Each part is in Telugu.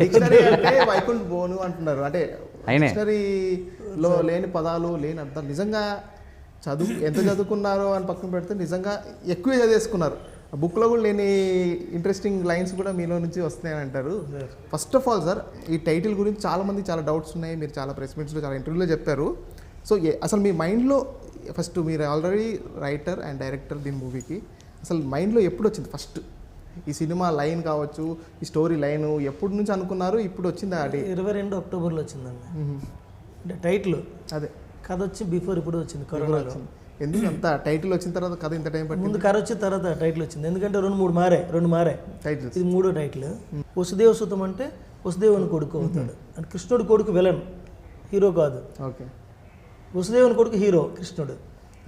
డిక్షనరీ అంటే వైకుంఠ్ బోను అంటున్నారు. అంటే డిక్షనరీలో లేని పదాలు లేని అర్థాలు నిజంగా ఎంత చదువుకున్నారో అని పక్కన పెడితే నిజంగా ఎక్కువ చదివేసుకున్నారు. బుక్లో కూడా లేని ఇంట్రెస్టింగ్ లైన్స్ కూడా మీలో నుంచి వస్తున్నాయని అంటారు. ఫస్ట్ ఆఫ్ ఆల్ సార్, ఈ టైటిల్ గురించి చాలామంది చాలా డౌట్స్ ఉన్నాయి. మీరు చాలా ప్రెస్ మీట్స్లో చాలా ఇంటర్వ్యూలో చెప్పారు. సో అసలు మీ మైండ్లో ఫస్ట్, మీరు ఆల్రెడీ రైటర్ అండ్ డైరెక్టర్ దీని మూవీకి, అసలు మైండ్లో ఎప్పుడు వచ్చింది ఫస్ట్ ఈ సినిమా లైన్ కావచ్చు, ఈ స్టోరీ లైన్ ఎప్పటి నుంచి అనుకున్నారు, ఇప్పుడు వచ్చిందా? అది 22 అక్టోబర్లో వచ్చిందండి. అంటే టైటిల్ అదే, కథ వచ్చి బిఫోర్ ఇప్పుడు వచ్చింది, కరోనా వచ్చింది. ఎందుకు అంత టైటిల్ వచ్చిన తర్వాత కథ ఇంత టైం పట్టింది? ముందు కథ వచ్చిన తర్వాత టైటిల్ వచ్చింది. ఎందుకంటే రెండు మారే టైటిల్. ఇది మూడో టైటిల్. వసుదేవ సుతం అంటే వసుదేవుని కొడుకు అవుతాడు. అంటే కృష్ణుడి కొడుకు విలన్, హీరో కాదు. ఓకే, వసుదేవుని కొడుకు హీరో కృష్ణుడు.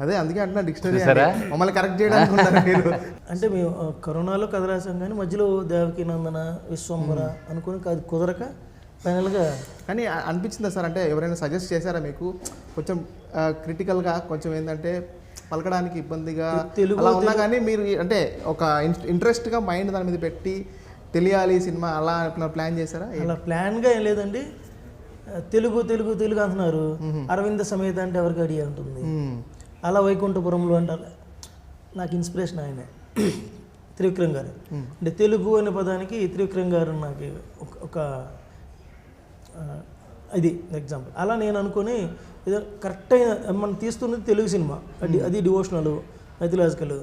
అదే అందుకే అంటున్నా డిక్షనరీ మమ్మల్ని కరెక్ట్ చేయడానికి. అంటే మేము కరోనాలో కథ రాసాం కానీ మధ్యలో దేవకి నందన, విశ్వంబర అనుకుని కుదరక ఫైనల్గా. కానీ అనిపించిందా సార్, అంటే ఎవరైనా సజెస్ట్ చేశారా మీకు కొంచెం క్రిటికల్గా, కొంచెం ఏంటంటే పలకడానికి ఇబ్బందిగా అలా ఉన్నా కానీ మీరు అంటే ఒక ఇంట్రెస్ట్గా మైండ్ దాని మీద పెట్టి తెలియాలి సినిమా అలా ప్లాన్ చేశారా? అలా ప్లాన్గా ఏం లేదండి. తెలుగు తెలుగు తెలుగు అంటున్నారు. అరవింద సమేత అంటే ఎవరికి అడిగి ఉంటుంది. అలా వైకుంఠపురంలో అంటారు. నాకు ఇన్స్పిరేషన్ ఆయనే, త్రివిక్రమ్ గారు. అంటే తెలుగు అనే పదానికి త్రివిక్రమ్ గారు నాకు ఒక ఇది ఎగ్జాంపుల్. అలా నేను అనుకుని ఏదో కరెక్ట్ అయిన, మనం తీస్తున్నది తెలుగు సినిమా, అది డివోషనల్ మైథలాజికల్,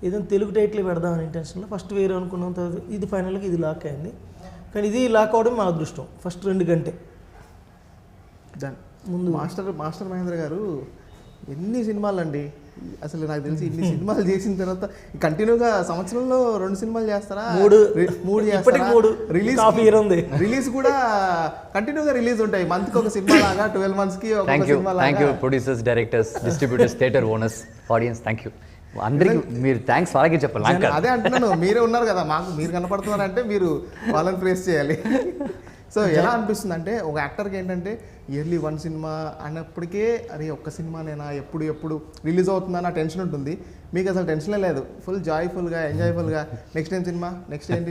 ఏదైనా తెలుగు టైటిల్ పెడదామని ఇంటెన్షన్లో ఫస్ట్ వేరే అనుకున్నాం. తర్వాత ఇది ఫైనల్గా ఇది లాక్ అయింది. కానీ ఇది లాక్ అవడం మా అదృష్టం. ఫస్ట్ 2 గంటే దాని ముందు మాస్టర్ మహేంద్ర గారు ఎన్ని సినిమాలు అండి అసలు నాకు తెలిసి ఇన్ని సినిమాలు చేసిన తర్వాత కంటిన్యూగా సంవత్సరంలో 2 సినిమాలు చేస్తారా? 3 చేస్తారా? రిలీజ్ కూడా కంటిన్యూగా రిలీజ్ ఉంటాయి. మంత్కి ఒక సినిమా లాగా, 12 మంత్స్కి ఒక సినిమా లాగా. Thank you producers, directors, distributors, theatre owners, audience, thank you అందరికీ. మీరు థ్యాంక్స్ వాళ్ళకి చెప్పాలి. అదే అంటున్నాను, మీరే ఉన్నారు కదా మాకు, మీరు కనపడుతున్నారంటే మీరు వాళ్ళని ప్రేస్ చేయాలి. సో ఎలా అనిపిస్తుంది అంటే ఒక యాక్టర్కి ఏంటంటే ఇయర్లీ 1 సినిమా అన్నప్పటికే అరే ఒక్క సినిమానేనా, ఎప్పుడు రిలీజ్ అవుతుందా నా టెన్షన్ ఉంటుంది. మీకు అసలు టెన్షనే లేదు, ఫుల్ జాయ్ఫుల్గా ఎంజాయ్ఫుల్గా నెక్స్ట్ టైం సినిమా, నెక్స్ట్ ఏంటి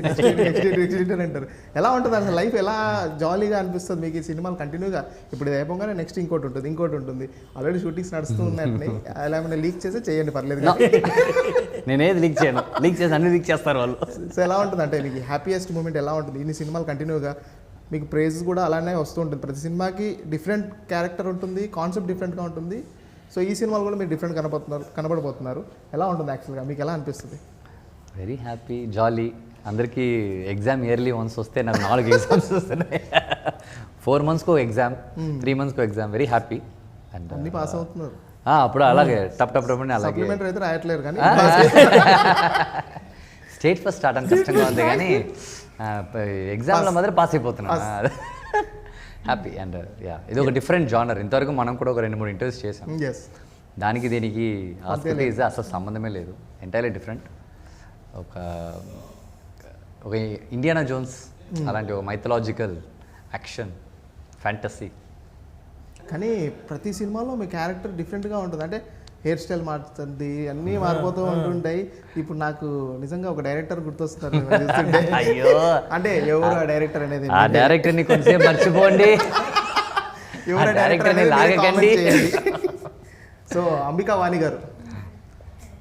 అంటారు. ఎలా ఉంటుంది అసలు లైఫ్, ఎలా జాలీగా అనిపిస్తుంది మీకు ఈ సినిమాలు కంటిన్యూగా? ఇప్పుడు ఇది అయిపోగానే నెక్స్ట్ ఇంకోటి ఉంటుంది. ఆల్రెడీ షూటింగ్స్ నడుస్తూ ఉన్నాయి. అలా ఏమైనా లీక్ చేస్తే చేయండి, పర్లేదు. నేనేది లీక్ చేయను, లీక్ చేసి అన్ని లీక్ చేస్తారు వాళ్ళు. సో ఎలా ఉంటుంది అంటే మీకు హ్యాపీయెస్ట్ మూమెంట్ ఎలా ఉంటుంది ఇన్ని సినిమాలు కంటిన్యూగా? మీకు ప్రైజెస్ కూడా అలానే వస్తూ ఉంటుంది. ప్రతి సినిమాకి డిఫరెంట్ క్యారెక్టర్ ఉంటుంది, కాన్సెప్ట్ డిఫరెంట్గా ఉంటుంది. సో ఈ సినిమాలు కూడా మీరు డిఫరెంట్ కనబడబోతున్నారు. ఎలా ఉంటుంది యాక్చువల్గా, మీకు ఎలా అనిపిస్తుంది? వెరీ హ్యాపీ, జాలీ. అందరికీ ఎగ్జామ్ ఇయర్లీ వన్స్ వస్తే నాకు 4 ఎగ్జామ్స్ వస్తున్నాయి. 4 మంత్స్కో ఎగ్జామ్, 3 మంత్స్కో ఎగ్జామ్. Very happy. అండ్ అన్ని పాస్ అవుతున్నారు. అప్పుడు అలాగే టప్ అలాగే అయితే రాయట్లేరు కానీ స్టేట్ ఫస్ట్ స్టార్ట్ అని కష్టంగా ఉంది కానీ ఎగ్జామ్లో మాత్రం పాస్ అయిపోతున్నాను. హ్యాపీ. అండ్ ఇది ఒక డిఫరెంట్ జానర్. ఇంతవరకు మనం కూడా ఒక 2-3 ఇంటర్వ్యూస్ చేసాం. దానికి దీనికి అసలు సంబంధమే లేదు, ఎంటైర్లీ డిఫరెంట్. ఒక ఇండియానా జోన్స్ అలాంటి ఒక మైథలాజికల్ యాక్షన్ ఫ్యాంటసీ. కానీ ప్రతి సినిమాలో మీ క్యారెక్టర్ డిఫరెంట్గా ఉంటుంది. అంటే హెయిర్ స్టైల్ మారుతుంది, అన్నీ మారిపోతూ ఉంటుంటాయి. ఇప్పుడు నాకు నిజంగా ఒక డైరెక్టర్ గుర్తొస్తారు. అయ్యో, అంటే ఎవరు ఆ డైరెక్టర్ అనేది? ఆ డైరెక్టర్ని కొంచెం మర్చిపోండి, ఎవరు డైరెక్టర్ లాగకండి. సో అంబికా వాణి గారు,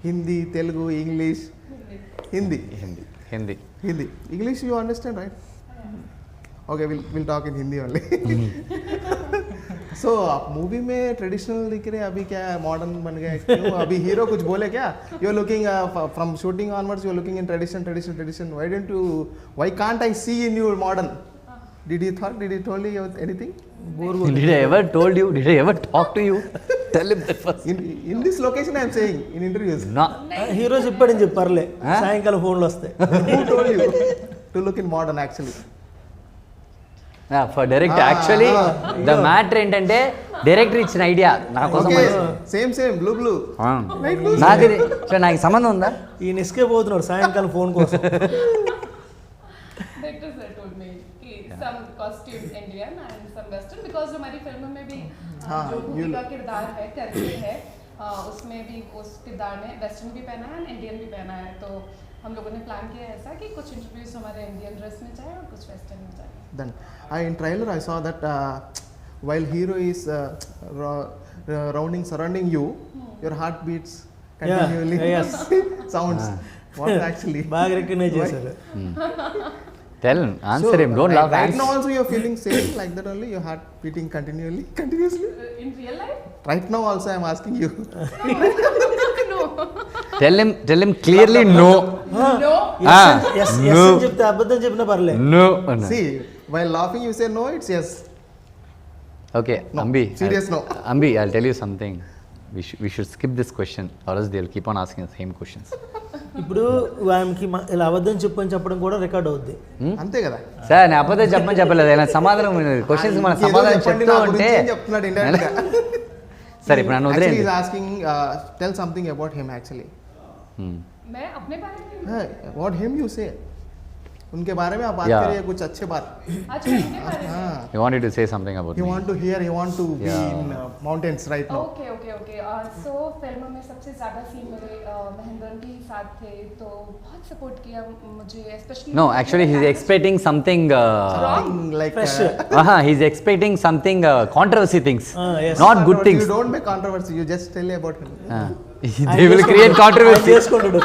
Hindi, Telugu, English, Hindi, English you understand right? Okay will talk in Hindi only. So आप मूवी में ट्रेडिशनल दिख रहे, अभी क्या मॉडर्न बन गया क्यों? अभी हीरो कुछ बोले क्या? You are looking from shooting onwards you are looking in tradition. Why can't I see in you modern? Did he told you anything? Did I ever told you? Did I ever talk to you? Tell him that first. In this location I am saying in interviews. No. Heroes ఇప్పటిని చెప్పర్లే, సాయంకాలం ఫోన్లు వస్తాయి. Who told you to look in modern actually? For director actually the matter ఏంటంటే డైరెక్టర్ ఇచ్చిన ఐడియా నా కోసం. సేమ్ బ్లూ నాకు సంబంధం ఉందా? ఈ ఎస్కేప్ అవుతున్నాడు సాయంకాలం ఫోన్ కోసం. Director sir told me कि some costume Indian and some Western because हमारी फिल्म में भी जो भूमि का किरदार है करके है उसमें भी उस किरदार ने वेस्टर्न भी पहना है एंड इंडियन भी पहना है. तो हम लोगों ने प्लान किया ऐसा कि कुछ इंटरव्यूज हमारे इंडियन ड्रेस में जाए और कुछ वेस्टर्न में जाए. Then in trailer I saw that while hero is surrounding you, your heart beats continually. yes. Sounds. What actually? బాగా రికగ్నైజ్ చేశారు. టెల్ ఆన్సర్ ఏం don't love right now also you're feeling same like that only, your heart beating continuously. In real life? Right now also I'm asking you. No. Tell him clearly no No. Yes yes అని చెప్తే అబద్ధం చెప్పినా పర్లేదు. No See, while laughing you say no, it's yes. Okay No. Ambi Serious no. Ambi I'll tell you something we should skip this question or else they'll keep on asking the same questions. ఇప్పుడు ఆయనకి ఇలా అబద్ధం చెప్పని చెప్పడం కూడా రికార్డ్ అవుద్ది. అంతే కదా. సార్ నేను అబద్ధం చెప్పలేదు ఆయన సమాధానం క్వశ్చన్స్ మన ఏదో సమాధానం చెప్పండి, చెప్తూ నా ఉంటే గురించి ఏం చెప్తున్నాడు indirect గా. సరే ఇప్పుడు నన్ను Actually వదిలేయండి. he's asking, tell something about him actually. मैं अपने बारे में. About him you say. उनके बारे में आप बात Yeah. करिए कुछ अच्छे बात. अच्छा उनके बारे में. हाँ. You wanted to say something about You me. want to hear, you want to be Yeah. in mountains right now. Okay. So film में सबसे ज़्यादा सीन मेरे महेंद्र के साथ थे तो बहुत सपोर्ट किया मुझे specially. No, actually he's expecting something Something like Fresh. he's expecting something controversy things, yes. not good things. You don't make controversy. You just tell about him. They will create controversy. చేసుకుంటాడు.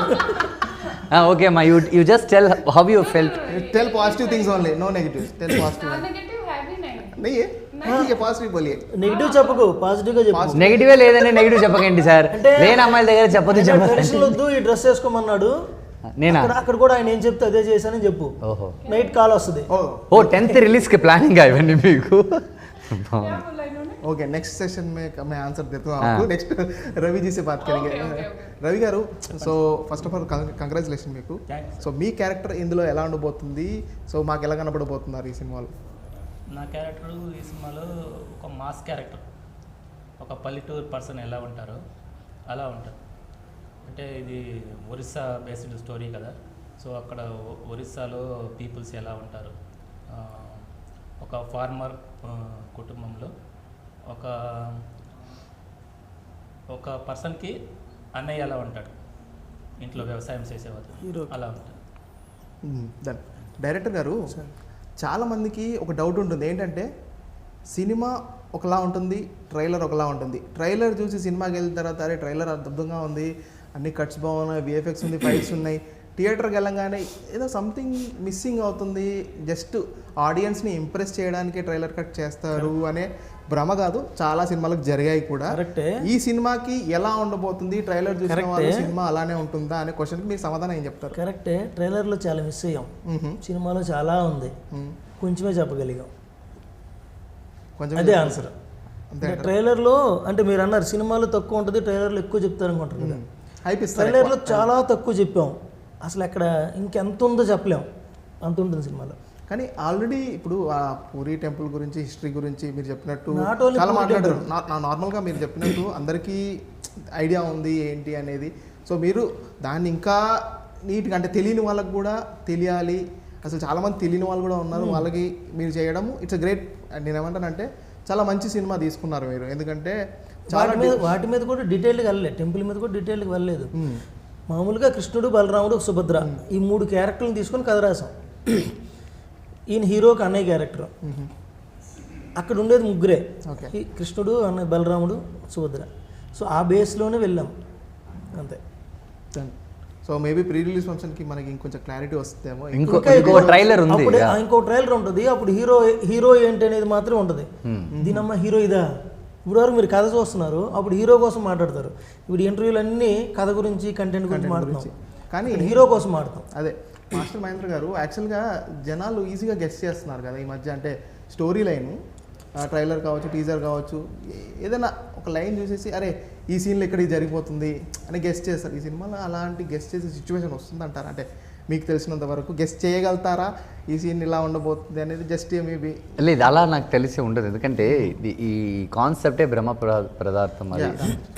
Okay ma, you just tell how you felt. Tell positive things only, no negative. Tell positive. Negative है भी नहीं. नहीं है? ठीक है, positive बोलिए. నెగిటివ్ చెప్పకు, పాజిటివ్ గా చెప్పు. నెగిటివ్ లేదని నెగిటివ్ చెప్పకండి సార్. అంటే లేని అమ్మాయిల దగ్గర చెప్పొద్దు ట్రెడిషనల్ వద్దు, ఈ డ్రెస్ వేసుకోమన్నాడు. నేనా? అక్కడ కూడా ఆయన ఏం చెప్తే అదే చేశానని చెప్పు. ఓహో నైట్ కాల్ వస్తుంది. ఓ 10th రిలీజ్ కి ప్లానింగ్ ఇవన్నీ మీకు. क्या बोला इन्होंने? ओके, नेक्स्ट सेशन में मैं आंसर देता हूँ आपको. नेक्स्ट रवि जी से बात करेंगे. Okay. రవి గారు, so first of all congratulation మీకు. సో మీ క్యారెక్టర్ ఇందులో ఎలా ఉండబోతుంది, సో మాకు ఎలా కనపడబోతున్నారు ఈ సినిమాలో? నా క్యారెక్టర్ ఈ సినిమాలో ఒక మాస్ క్యారెక్టర్, ఒక పల్లెటూరు పర్సన్ ఎలా ఉంటారో అలా ఉంటారు. అంటే ఇది ఒరిస్సా బేస్డ్ స్టోరీ కదా, సో అక్కడ ఒరిస్సాలో పీపుల్స్ ఎలా ఉంటారు, ఒక ఫార్మర్ కుటుంబంలో ఒక పర్సన్కి అన్నయ్య ఎలా ఉంటాడు, ఇంట్లో వ్యవసాయం చేసేవాళ్ళు అలా ఉంటారు. దెన్ డైరెక్టర్ గారు, చాలా మందికి ఒక డౌట్ ఉంటుంది ఏంటంటే సినిమా ఒకలా ఉంటుంది, ట్రైలర్ ఒకలా ఉంటుంది. ట్రైలర్ చూసి సినిమాకి వెళ్ళిన తర్వాత అరే ట్రైలర్ అద్భుతంగా ఉంది, అన్ని కట్స్ బాగున్నాయి, విఎఫ్ఎక్స్ ఉంది, ఫైట్స్ ఉన్నాయి, థియేటర్కి వెళ్ళంగానే ఏదో సంథింగ్ మిస్సింగ్ అవుతుంది, జస్ట్ ఆడియన్స్ని ఇంప్రెస్ చేయడానికి ట్రైలర్ కట్ చేస్తారు అనే భ్రమ కాదు, చాలా సినిమాలకు జరిగాయి కూడా. కరెక్టే. ఈ సినిమాకి ఎలా ఉండబోతుంది, ట్రైలర్ చూసిన వాళ్ళు సినిమా అలానే ఉంటుందా అనే క్వశ్చన్కి మీరు సమాధానం ఏం చెప్తారు? కరెక్టే, ట్రైలర్లో చాలా మిస్ అయ్యాం, సినిమాలో చాలా ఉంది, కొంచెమే చెప్పగలిగాం, కొంచెం అదే ఆన్సర్. ట్రైలర్లో అంటే మీరు అన్నారు సినిమాలో తక్కువ ఉంటుంది, ట్రైలర్లో ఎక్కువ చెప్తారు అనుకుంటారు కదా. ట్రైలర్లో చాలా తక్కువ చెప్పాం, అసలు అక్కడ ఇంకెంత ఉందో చెప్పలేం, అంత ఉంటుంది సినిమాలో. కానీ ఆల్రెడీ ఇప్పుడు ఆ పూరి టెంపుల్ గురించి, హిస్టరీ గురించి మీరు చెప్పినట్టు Not only చాలా పూరి మాట్లాడారు. నార్మల్గా మీరు చెప్పినట్టు అందరికీ ఐడియా ఉంది ఏంటి అనేది. సో మీరు దాన్ని ఇంకా నీట్గా అంటే తెలియని వాళ్ళకి కూడా తెలియాలి, అసలు చాలామంది తెలియని వాళ్ళు కూడా ఉన్నారు, వాళ్ళకి మీరు చేయడం ఇట్స్ గ్రేట్. నేను ఏమంటానంటే చాలా మంచి సినిమా తీసుకున్నారు మీరు, ఎందుకంటే చాలా వాటి మీద కూడా డీటెయిల్గా వెళ్ళలేదు, టెంపుల్ మీద కూడా డీటెయిల్గా వెళ్ళలేదు. మామూలుగా కృష్ణుడు, బలరాముడు, సుభద్ర ఈ 3 క్యారెక్టర్లను తీసుకొని కథ రాసాం. ఈయన హీరోకి అన్నయ్య క్యారెక్టర్, అక్కడ ఉండేది ముగ్గురే, కృష్ణుడు, అన్నయ్య బలరాముడు, సుభద్ర. సో ఆ బేస్లోనే వెళ్ళాం అంతే. సో మేబీ ప్రీ రిలీజ్ ఫంక్షన్కి మనకి ఇంకొంచెం క్లారిటీ వస్తుందేమో. ఇంకో ట్రైలర్ ఉంది, ఇంకో ట్రైలర్ ఉంటుంది, అప్పుడు హీరో ఏంటి అనేది మాత్రం ఉంటుంది. దీనమ్మ హీరో ఇదా, ఇప్పుడు వరకు మీరు కథ చూస్తున్నారు, అప్పుడు హీరో కోసం మాట్లాడతారు. ఇప్పుడు ఇంటర్వ్యూలు అన్నీ కథ గురించి, కంటెంట్ గురించి మాట్లాడుతాం, కానీ హీరో కోసం మాట్లాడతాం. అదే మాస్టర్ మహేంద్ర గారు, యాక్చువల్గా జనాలు ఈజీగా గెస్ట్ చేస్తున్నారు కదా ఈ మధ్య, అంటే స్టోరీ లైన్, ట్రైలర్ కావచ్చు, టీజర్ కావచ్చు, ఏదైనా ఒక లైన్ చూసేసి అరే ఈ సీన్లో ఇక్కడికి జరిగిపోతుంది అని గెస్ట్ చేస్తారు. ఈ సినిమాలో అలాంటి గెస్ట్ చేసే సిచ్యువేషన్ వస్తుందంటారా? అంటే మీకు తెలిసినంత వరకు గెస్ట్ చేయగలుగుతారా ఈ సీన్ ఇలా ఉండబోతుంది అనేది? జస్ట్ మేబీ లేదు, అలా నాకు తెలిసి ఉండదు, ఎందుకంటే ఈ కాన్సెప్టే బ్రహ్మ పదార్థం, అది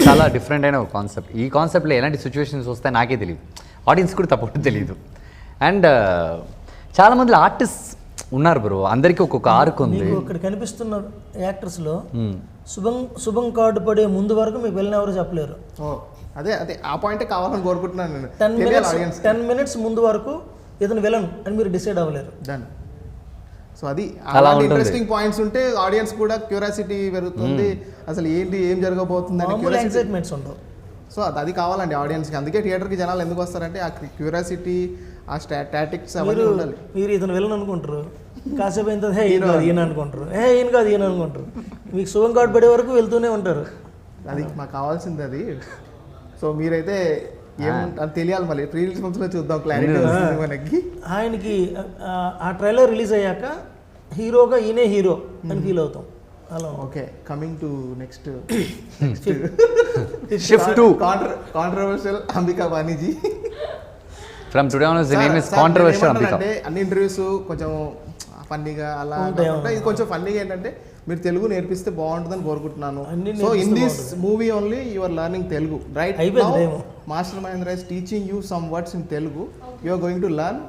చాలా డిఫరెంట్ అయిన ఒక కాన్సెప్ట్. ఈ కాన్సెప్ట్లో ఎలాంటి సిచ్యువేషన్స్ వస్తాయి నాకే తెలియదు, ఆడియన్స్ కూడా తప్పకుండా తెలియదు. అండ్ చాలామంది ఆర్టిస్ట్ ఉన్నారు బ్రో, అందరికీ ఒక్కొక్క ఆర్క్ ఉంది. ఇక్కడ కనిపిస్తున్న యాక్టర్స్లో శుభం కార్డు పడే ముందు వరకు మీకు వెళ్ళిన ఎవరు చెప్పలేరు. ఓ అదే అదే ఆ పాయింటే కావాలని కోరుకుంటున్నాను నేను. 10 minutes ముందు వరకు ఇతను విలన్ అని మీరు డిసైడ్ అవ్వలేరు. డన్. సో అది అలా అలాంటి ఉంటుంది. ఇంట్రెస్టింగ్ పాయింట్స్ ఉంటే ఆడియన్స్ కూడా క్యూరియాసిటీ పెరుగుతుంది, అసలు ఏంటి ఏం జరగబోతుంది అని మామూలు క్యూరియాసిటీ. ఎక్సైట్మెంట్స్ ఉండవు. సో అది కావాలండి ఆడియన్స్కి. అందుకే థియేటర్కి జనాలు ఎందుకు వస్తారంటే ఆ క్యూరియాసిటీ, ఆ టాటిక్స్ అవన్నీ ఉండాలి. మీరు ఇతను విలన్ అనుకుంటారు, కాసేపు అయిన తర్వాత హే ఈయన కాదు ఈయన అనుకుంటారు, హే ఈయన కాదు ఈయన అనుకుంటారు. మీకు శుభం కార్డు పడే వరకు వెళ్తూనే ఉంటారు. అది మాకు కావాల్సింది అది. సో మీరైతే ఏమంటారు తెలియాలి, మళ్ళీ ప్రీ రిలీజ్ ఫంక్షన్లో చూద్దాం, క్లారిటీ వస్తుంది మనకి. ఆయనకి ఆ ట్రైలర్ రిలీజ్ అయ్యాక హీరోగా ఈయనే హీరో అని ఫీల్ అవుతాం. అలా okay, coming to next shift to controversial Ambika Banerjee. From today on the name is controversial Ambika. అంటే అన్ని ఇంటర్వ్యూస్ కొంచెం ఫన్నీగా అలా కాకుండా ఇది కొంచెం ఫన్నీగా ఏంటంటే మీరు తెలుగు నేర్పిస్తే బాగుంటుందని కోరుకుంటున్నాను. So in this movie only you are learning Telugu, right? Master Mahendra is teaching you some words in Telugu. You are going to learn.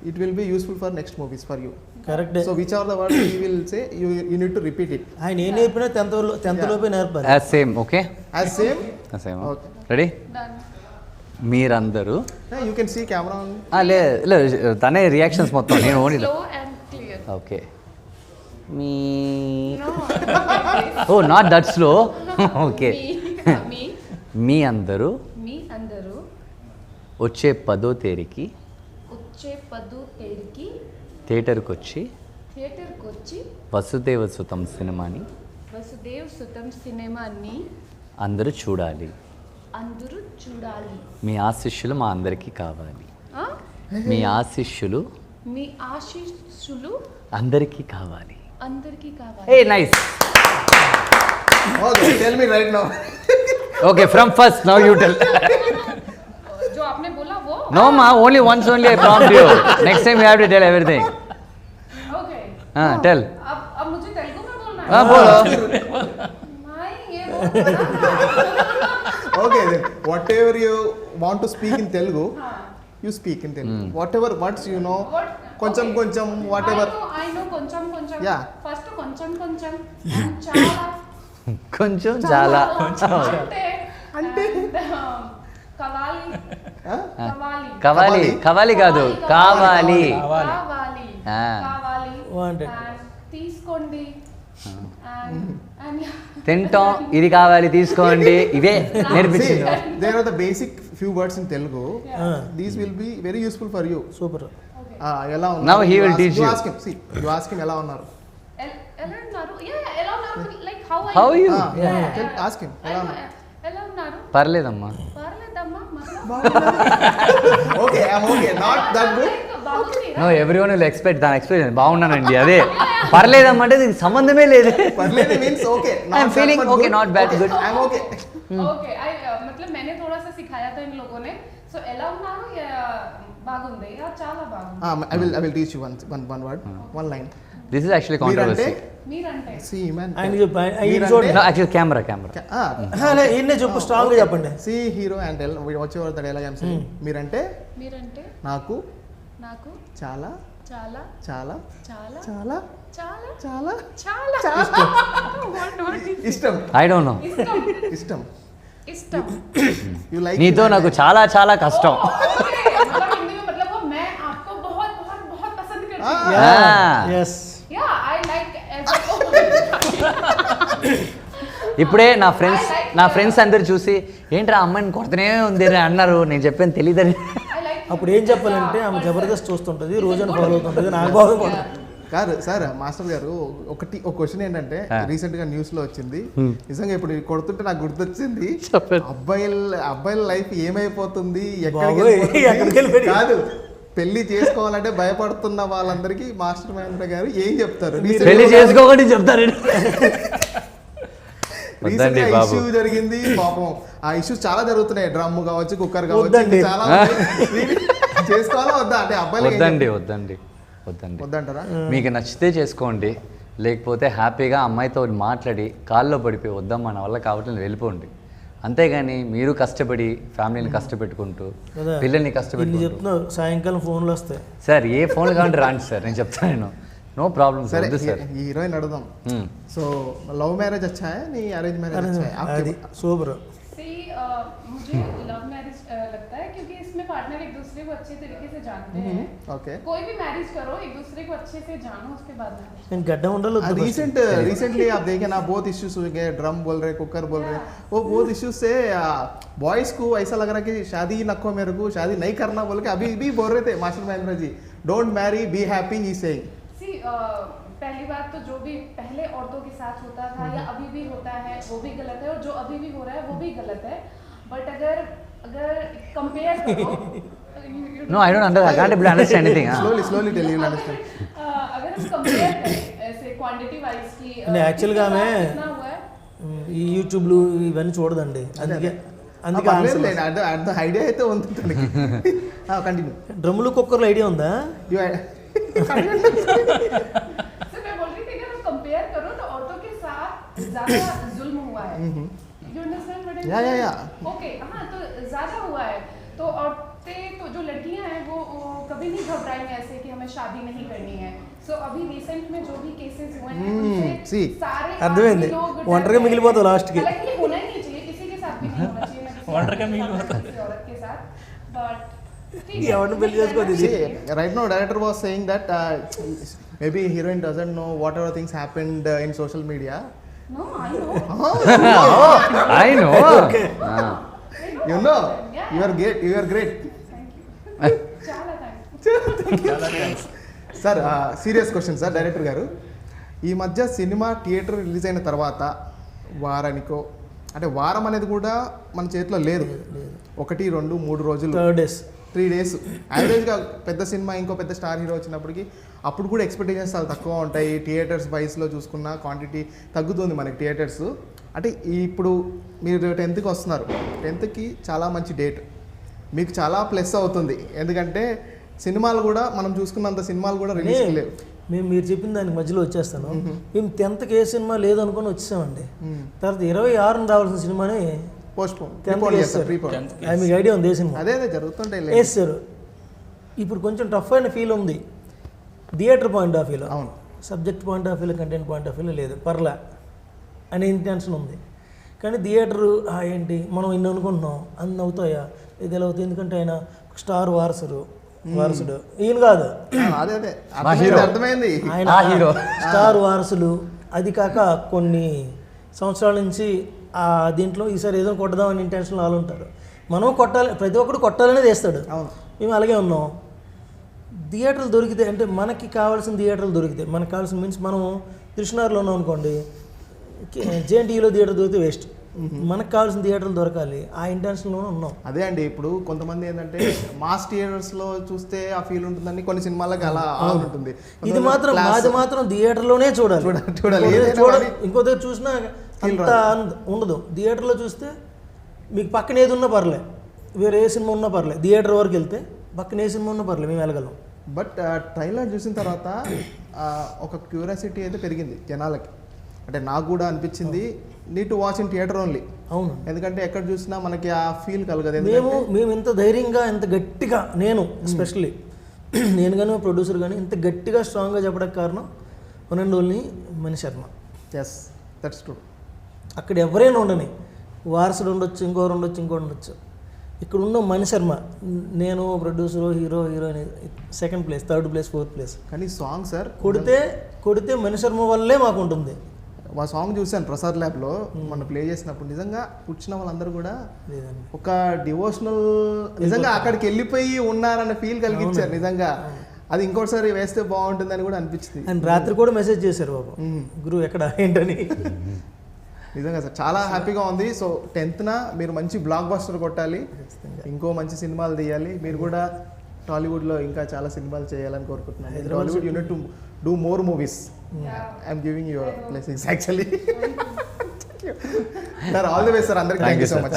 It will be useful for next movies for you. Correct. So which are the words you will say you need to repeat it. ఆయన ఏం నేర్పినా 10th లోపే నేర్పాలి. As same. Okay, as same. Ready? Done. మీరందరూ you can see camera on. లేదు తనే రియాక్షన్స్ మొత్తం నేను only. Slow and clear. Okay. మీ No. Oh not that slow. Okay. Me. మీ అందరూ మీ అందరూ వచ్చే 10వ తేదీకి వచ్చే 10వ తేదీకి థియేటర్కి వచ్చి థియేటర్కి వచ్చి వసుదేవ సుతం సినిమాని వసుదేవ్ సుతం సినిమాని అందరూ చూడాలి. అందరూ చూడాలి. మీ ఆశీస్సులు మా అందరికీ కావాలి. ఆ? మీ ఆశీస్సులు మీ ఆశీస్సులు అందరికీ కావాలి. అందరికీ కావాలి. A nice. Okay, tell me right now. Okay, from first now you tell. जो आपने बोला वो No ma, only once only I prompt you. Next time you have to tell everything. Okay. Tell. अब मुझे तेलुगु में बोलना है. हाँ बोलो. नहीं ये वो Okay, then whatever you want to speak in Telugu, you speak in Telugu. Whatever words you know, కొంచెం కొంచెం whatever. I know కొంచెం కొంచెం. Yeah. First కొంచెం కొంచెం and చాలా కొంచెం చాలా. అంటే కవాలి Huh? కవాలి కవాలి కవాలి కాదు కావాలి. కావాలి Ah. కావాలి Wanted. and తీసుకోండి and తింటాం, ఇది కావాలి తీసుకోండి, ఇవే See, నేర్పించింది. there are the basic few words in Telugu. These will be very useful for you. Super. ఎలా ఉన్నారు? Now he will teach you. Ask him. See, you ask him ఎలా ఉన్నారు. ఎలా ఉన్నారు? ఎలా ఉన్నారు? Like how How are you? Ask him ఎలా ఉన్నారు. ఎలా ఉన్నారు? పర్లేదమ్మా. పర్లేదమ్మా మతలబ్ Okay, I'm okay. Not that good. బాగుంది. నో ఎవ్రీవన్ విల్ ఎక్స్పెక్ట్ దాని ఎక్స్పీరియన్స్ బాగున్నానండి, అదే పర్లేదమ్మా అంటే దీనికి సంబంధమే లేదు. పర్లేదు means okay. I'm feeling that much okay, good. not bad, Okay, good. I'm okay. Okay मतलब मैंने थोड़ा सा सिखाया था इन लोगों ने. सो ఎలా ఉన్నారు? బాగుంది. చాలా బాగుంది. I will teach you one word, one line. This is actually controversy. మీరంటే See man. ఆయన చెప్పు ఆయన చూడండి. నో యాక్చువల్లీ కెమెరా ఈయనే చెప్పు, స్ట్రాంగ్గా చెప్పండి. See hero and tell whatever the dialogue I'm saying. మీరంటే మీరంటే నాకు నాకు చాలా చాలా చాలా చాలా చాలా చాలా చాలా చాలా ఇష్టం. I don't know. ఇష్టం ఇష్టం. ఇష్టం. You like నీతో it, నాకు చాలా చాలా కష్టం. ओके मतलब हिंदी में मतलब वो मैं आपको बहुत बहुत बहुत पसंद करती हूँ. ఎస్. या आई लाइक ఇప్పుడే నా ఫ్రెండ్స్ అందరు చూసి ఏంట్రా అమ్మాయిని కొడుతూనే ఉంది అని అన్నారు. నేను చెప్పాను తెలియదని. आई लाइक అప్పుడు ఏం చెప్పాలంటే ఆమె జబర్దస్త్ చూస్తుంటుంది, రోజున ఫాలో అవుతుంటుంది, నాకు బాగుంటుంది. కాదు సార్ మాస్టర్ గారు, ఒక క్వశ్చన్ ఏంటంటే రీసెంట్ గా న్యూస్ లో వచ్చింది. నిజంగా ఇప్పుడు కొడుతుంటే నాకు గుర్తొచ్చింది, అబ్బాయిల లైఫ్ ఏమైపోతుంది, బాబోయ్, ఎక్కడికి వెళ్ళిపోయి. కాదు పెళ్లి చేసుకోవాలంటే భయపడుతున్న వాళ్ళందరికీ మాస్టర్ మహేంద్ర గారు ఏం చెప్తారు? పెళ్లి చేసుకోకుండా చెప్తారు. వద్దండి బాబు. ఇష్యూ జరిగింది పాపం. ఆ ఇష్యూస్ చాలా జరుగుతున్నాయి, డ్రమ్ కావచ్చు, కుక్కర్ కావచ్చు, వద్దండి. చాలా ఉన్నాయి. చేసుకోవాలా వద్దా అంటే వద్దండి అబ్బాయి వద్దండి వద్దండి. వద్దంటారా? మీకు నచ్చితే చేసుకోండి, లేకపోతే హ్యాపీగా అమ్మాయితో మాట్లాడి కాల్లో పడిపోయి వద్దమ్మా నా వల్ల కావట్లేదు వెళ్ళిపోండి. అంతేగాని మీరు కష్టపడి ఫ్యామిలీని కష్టపెట్టుకుంటూ పిల్లల్ని ఇన్ని కష్టపెట్టుకుంటూ చెప్తున్నావు, సాయంకాలం ఫోన్లు వస్తాయి. సార్ ఏ ఫోన్లు కావాలంటే రాండి సార్, నేను చెప్తాను. నో ప్రాబ్లం సరే సార్ సార్ ఈ హీరోయిన్ అడుగుదాం. సో లవ్ మ్యారేజ్ अच्छा है नहीं अरेंज मैरिज अच्छा है आपके? అది సూపర్. See, मुझे लव मैरिज लगता है क्योंकि इसमें पार्टनर एक दूसरे को अच्छे तरीके से जानते हैं. ओके. कोई भी मैरिज करो एक दूसरे को अच्छे से जानो उसके बाद मैरिज. నేను గడ్డం ఉండాలి వద్దు first. रिसेंटली आप देखे ना बहुत इश्यूज हो गए, ड्रम बोल रहे, कुकर बोल रहे, वो बहुत इश्यूज से बॉयज को ऐसा लग रहा है कि शादी न को मेरे को शादी नहीं करना बोल के अभी भी बोल रहे थे master Mahendra ji, don't marry be happy he saying. See, पहली बात तो जो भी पहले औरतों के साथ होता था या अभी भी होता है वो भी गलत है और जो अभी भी हो रहा है वो भी गलत है. बट अगर कंपेयर करो no I don't under I can't able understand anything. slowly tell you will understand. अगर हम कंपेयर करें ऐसे क्वांटिटी वाइज की नहीं, actually का मैं- कितना हुआ है ఈ యూట్యూబ్లు ఇవన్నీ చూడదండి, అందుకే అంత ఐడియా అయితే ఉంది తనకి. కంటిన్యూ. డ్రమ్ములు కుక్కర్లు ఐడియా ఉందా? सर मैं बोल रही थी अगर हम कंपेयर करो तो औरतों के साथ ज्यादा जुल्म हुआ है. यू अंडरस्टैंड व्हाट आई या ओके. हाँ तो ज्यादा हुआ है तो औरतें तो जो लड़कियां हैं वो कभी नहीं घबराएंगी ऐसे कि हमें शादी नहीं करनी है. सो अभी रिसेंट में जो भी केसेस हुए हैं उनसे see. सारे అర్థమైంది. आदमी लोग ఒంటరిగా మిగిలిపోతావు లాస్ట్కి. हालांकि ये होना ही नहीं चाहिए, किसी के साथ भी नहीं होना चाहिए. मैं किसी ఒంటరిగా మిగిలిపోతావు. किसी औरत के साथ बट ఎవరిని పెళ్లి చేసుకోదు ఇది. See, right now director was saying that maybe heroine doesn't know whatever things happened in social media. No, I know. I know You know, you are great. Thank you. చాలా thanks. Sir serious question sir director గారు. ఈ మధ్య సినిమా థియేటర్ రిలీజ్ అయిన తర్వాత వారానికో అంటే వారం అనేది కూడా మన చేతిలో లేదు. 1, 2, 3 రోజులు, 3 days యావరేజ్గా పెద్ద సినిమా ఇంకో పెద్ద స్టార్ హీరో వచ్చినప్పటికీ అప్పుడు కూడా ఎక్స్పెక్టేషన్స్ చాలా తక్కువ ఉంటాయి. థియేటర్స్ వైస్లో చూసుకున్న క్వాంటిటీ తగ్గుతుంది మనకి థియేటర్స్. అంటే ఇప్పుడు మీరు 10th వస్తున్నారు, 10th చాలా మంచి డేట్, మీకు చాలా ప్లస్ అవుతుంది. ఎందుకంటే సినిమాలు కూడా మనం చూసుకున్నంత సినిమాలు కూడా రిలీజ్ లేవు. మీరు చెప్పిన దానికి మధ్యలో వచ్చేస్తాను. మేము 10th ఏ సినిమా లేదనుకొని వచ్చేసామండి. తర్వాత 26 రావాల్సిన సినిమాని పోస్ట్పోన్ 10th వేస్తారు. అది మీకు ఐడియా ఉంది ఏ సినిమా? అదే జరుగుతుంటాయి. వేస్తారు. ఇప్పుడు కొంచెం టఫ్ అయిన ఫీల్ ఉంది థియేటర్ పాయింట్ ఆఫ్ వ్యూలో. అవును. సబ్జెక్ట్ పాయింట్ ఆఫ్ వ్యూలో, కంటెంట్ పాయింట్ ఆఫ్ వ్యూలో లేదు, పర్లే అనే ఇంటెన్షన్ ఉంది. కానీ థియేటరు ఏంటి మనం ఇన్ని అనుకుంటున్నాం, అన్ని అవుతాయా? ఇది ఎలా అవుతుంది? ఎందుకంటే ఆయన స్టార్ వారసుడు ఈయన కాదు, అదే అర్థమైంది. ఆయన స్టార్ వారసులు. అది కాక కొన్ని సంవత్సరాల నుంచి ఆ దీంట్లో ఈసారి ఏదో కొట్టదామని ఇంటెన్షన్లో వాళ్ళు ఉంటారు. మనం కొట్టాలి, ప్రతి ఒక్కరు కొట్టాలనే చేస్తాడు. మేము అలాగే ఉన్నాం. థియేటర్లు దొరికితే అంటే మనకి కావాల్సిన థియేటర్లు దొరికితే, మనకు కావాల్సిన మీన్స్ మనం కృష్ణార్లో ఉన్నాం అనుకోండి, జేఎన్టీయూలో థియేటర్ దొరికితే వేస్ట్. మనకు కావాల్సిన థియేటర్లు దొరకాలి, ఆ ఇంటెన్షన్లోనే ఉన్నాం. అదే అండి, ఇప్పుడు కొంతమంది ఏంటంటే మాస్ థియేటర్స్లో చూస్తే ఆ ఫీల్ ఉంటుందని కొన్ని సినిమాలకి అలా ఉంటుంది. ఇది మాత్రం మాది మాత్రం థియేటర్లోనే చూడాలి. ఇంకో దగ్గర చూసినా అంత ఉండదు. థియేటర్లో చూస్తే మీకు పక్కన ఏది ఉన్నా పర్లే, వేరే ఏ సినిమా ఉన్నా పర్లే, థియేటర్ వరకు వెళ్తే పక్కన ఏ సినిమా ఉన్నా పర్లే, మేము వెళ్ళగలం. బట్ ట్రైలర్ చూసిన తర్వాత ఒక క్యూరియాసిటీ అయితే పెరిగింది జనాలకి. అంటే నాకు కూడా అనిపించింది need to watch in theatre only. అవును, ఎందుకంటే ఎక్కడ చూసినా మనకి ఆ ఫీల్ కలగదు. మేము ఇంత ధైర్యంగా, ఇంత గట్టిగా, నేను ఎస్పెషల్లీ నేను కానీ ప్రొడ్యూసర్ కానీ ఇంత గట్టిగా స్ట్రాంగ్గా చెప్పడానికి కారణం one and only Mani Sharma. Yes, that's true. అక్కడ ఎవరైనా ఉండని, వారసుడు ఉండొచ్చు, ఇంకోరు ఉండొచ్చు. ఇక్కడ ఉన్న మణి శర్మ, నేను producer, heroine, 2nd place, 3rd place, 4th place. కానీ సాంగ్ సార్ కొడితే మణి శర్మ వల్లే మాకు ఉంటుంది. మా సాంగ్ చూశాను ప్రసాద్ ల్యాబ్లో మనం ప్లే చేసినప్పుడు. నిజంగా కూర్చున్న వాళ్ళందరూ కూడా ఒక డివోషనల్, నిజంగా అక్కడికి వెళ్ళిపోయి ఉన్నారన్న ఫీల్ కలిగించారు. నిజంగా అది ఇంకోటిసారి వేస్తే బాగుంటుందని కూడా అనిపించింది. అండ్ రాత్రి కూడా మెసేజ్ చేశారు బాబు, గురువు ఎక్కడ ఏంటని. నిజంగా సార్ చాలా హ్యాపీగా ఉంది. సో 10th మీరు మంచి బ్లాక్ బస్టర్ కొట్టాలి, ఇంకో మంచి సినిమాలు తీయాలి. మీరు కూడా టాలీవుడ్లో ఇంకా చాలా సినిమాలు చేయాలని కోరుకుంటున్నాను. Tollywood unit to do more movies. I'm giving your blessings actually. Sir all the best sir. అందరికీ థ్యాంక్ యూ సో మచ్.